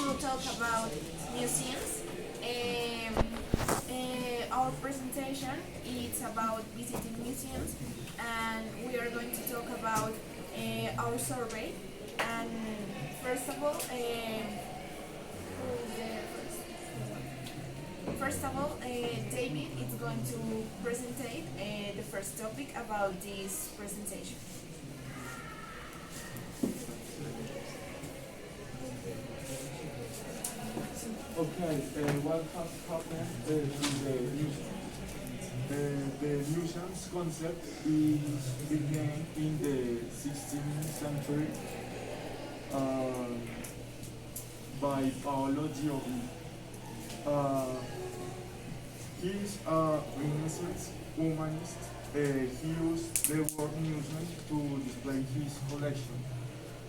to talk about museums. Our presentation is about visiting museums, and we are going to talk about our survey. And first of all, who's the first of all, David is going to present the first topic about this presentation. Okay, what has happened to the museum? The museum's concept is began in the 16th century uh, by Paolo Giovi. Uh, he is a Renaissance humanist. He used the word museum to display his collection.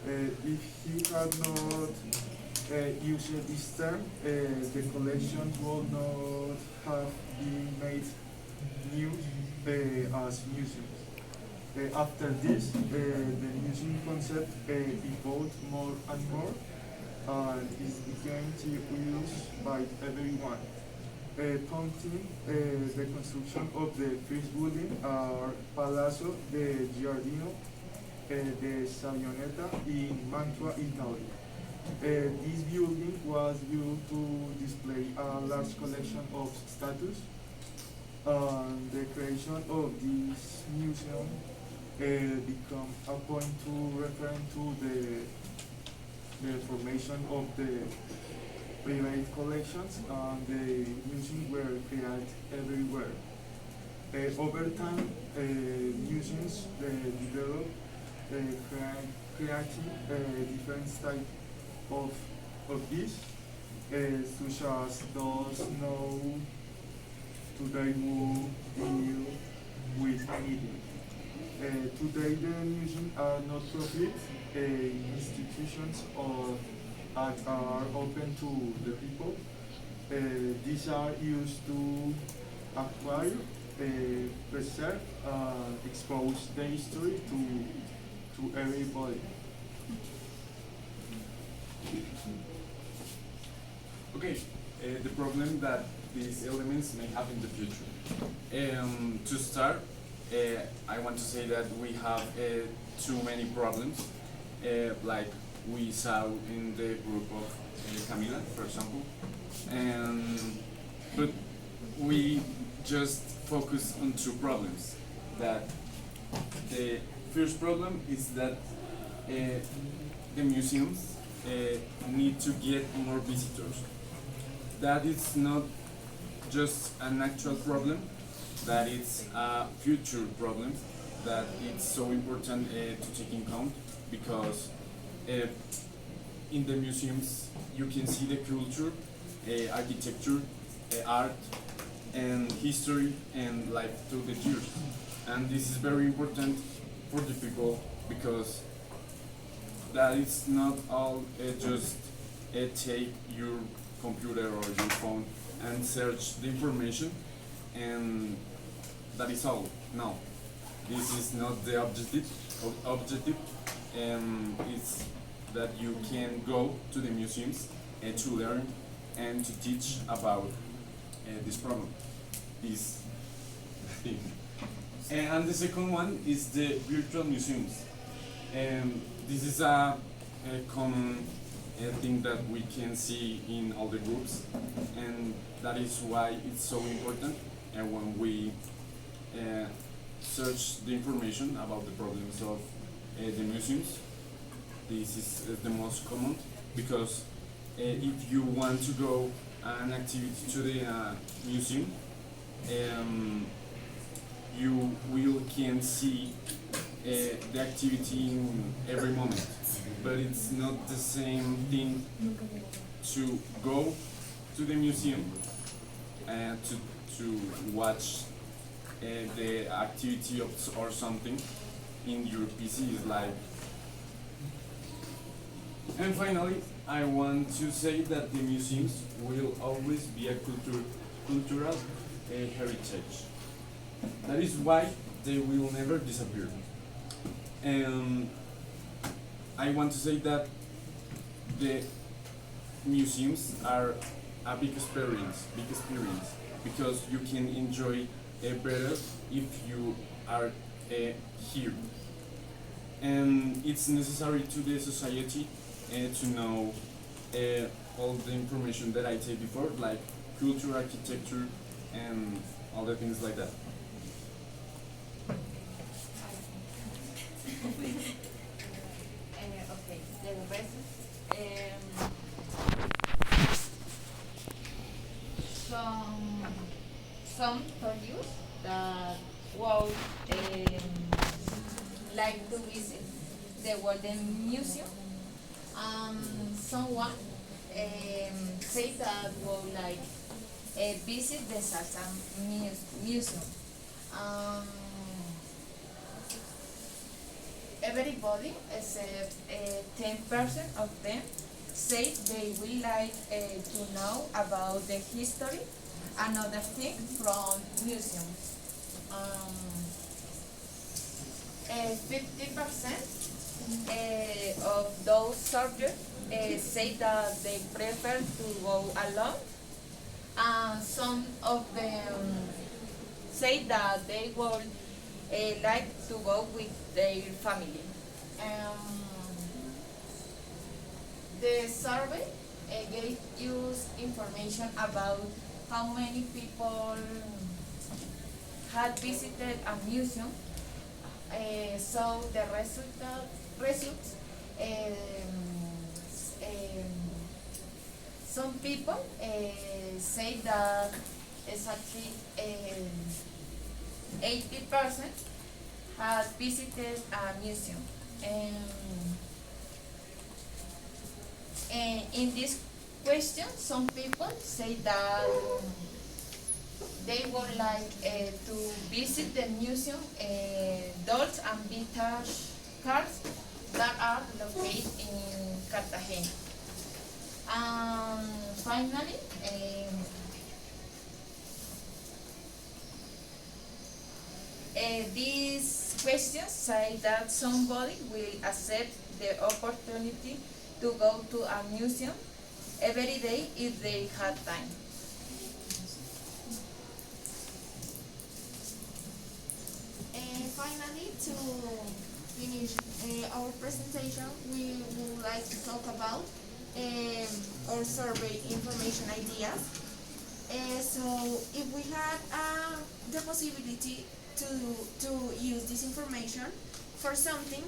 If he had not used this term, the collection would not have been made new as museums. After this, the museum concept evolved more and more and is began to used by everyone. Prompting the construction of the first building are Palazzo de Giardino de Savioneta in Mantua, Italy. This building was built to display a large collection of statues. The creation of this museum become a point to refer to the formation of the private collections and the museums were created everywhere. Over time, museums developed creating different types of, of this, such as those now today will deal with media. Today the museums are not profit institutions or that are open to the people. These are used to acquire, preserve, expose the history to everybody. Okay, the problem that these elements may have in the future. To start, I want to say that we have too many problems, like we saw in the group of Camila, for example, but we just focus on two problems. That the first problem is that the museums need to get more visitors. That is not just an actual problem, that it's a future problem that it's so important to take in count because in the museums you can see the culture, architecture, art, and history and life through the years. And this is very important for the people because that is not all just take your computer or your phone and search the information and that is all. No, this is not the objective. It's that you can go to the museums to learn and to teach about this problem, this thing. And the second one is the virtual museums. This is a common thing that we can see in all the groups, and that is why it's so important. And when we search the information about the problems of the museums, this is the most common because if you want to go an activity to the museum, you will can see the activity in every moment, but it's not the same thing to go to the museum and to watch the activity of, or something in your PC is like. And finally, I want to say that the museums will always be a cultural heritage. That is why they will never disappear. And I want to say that the museums are a big experience, because you can enjoy better if you are here. And it's necessary to the society to know all the information that I said before, like culture, architecture, and all the things like that. Okay, the rest. Some some told you that would like to visit the Walden Museum. Someone say that would like visit the Salsa Museum. Um, Everybody except 10% of them say they will like to know about the history and other things from museums. 50% of those subjects say that they prefer to go alone, and some of them say that they would like to go with their family. Um, the survey gave you information about how many people had visited a museum. So the results, some people say that exactly 80% had visited a museum. And in this question, some people say that they would like to visit the museum, dolls and vintage cars that are located in Cartagena. And finally, these questions say that somebody will accept the opportunity to go to a museum every day if they had time. And finally, to finish our presentation, we would like to talk about our survey information ideas. So if we had the possibility to use this information for something,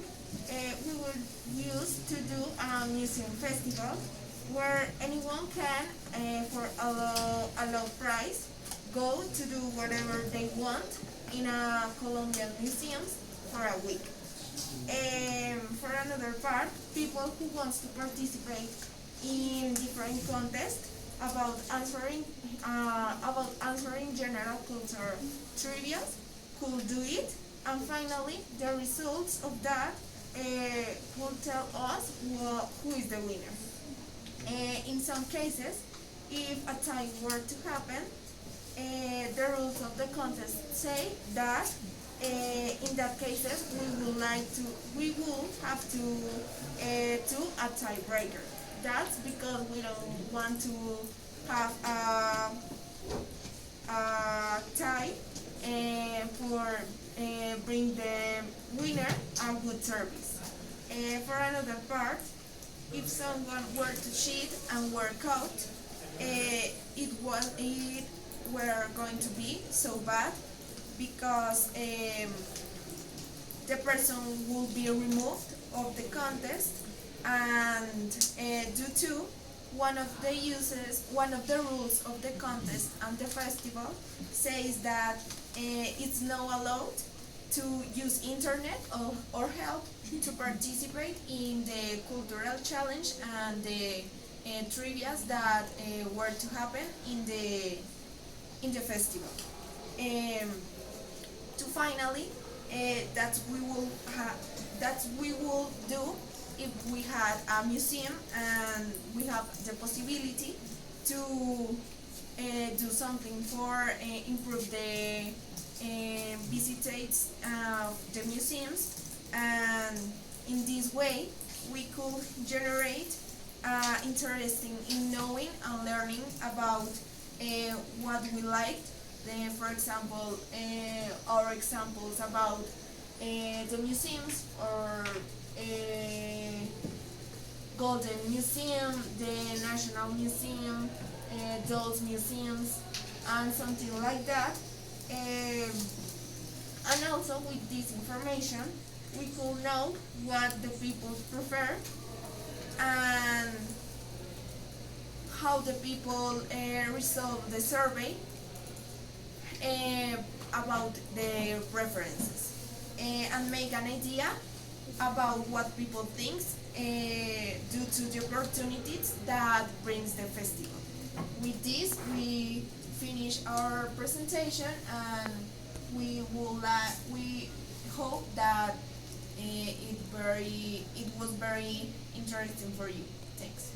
we would use to do a museum festival where anyone can, for a low price, go to do whatever they want in a Colombian museums for a week. For another part, people who wants to participate in different contests about answering general culture trivia could do it, and finally the results of that will tell us who is the winner. In some cases, if a tie were to happen, the rules of the contest say that in that cases we will have to do a tiebreaker. That's because we don't want to have a tie for bring the winner a good service. For another part, if someone were to cheat and were caught, it were going to be so bad because the person will be removed of the contest, and due to one of the rules of the contest and the festival says that it's not allowed to use internet or help to participate in the cultural challenge and the trivias that were to happen in the festival. To finally, that we will do if we had a museum and we have the possibility to do something for improve the visits of the museums, and in this way we could generate interested in knowing and learning about what we liked. For example, our examples about the museums or Golden Museum, the National Museum, those museums, and something like that. And also with this information, we could know what the people prefer and how the people resolve the survey about their preferences and make an idea about what people think due to the opportunities that brings the festival. With this, we finish our presentation and we hope that it was very interesting for you. Thanks.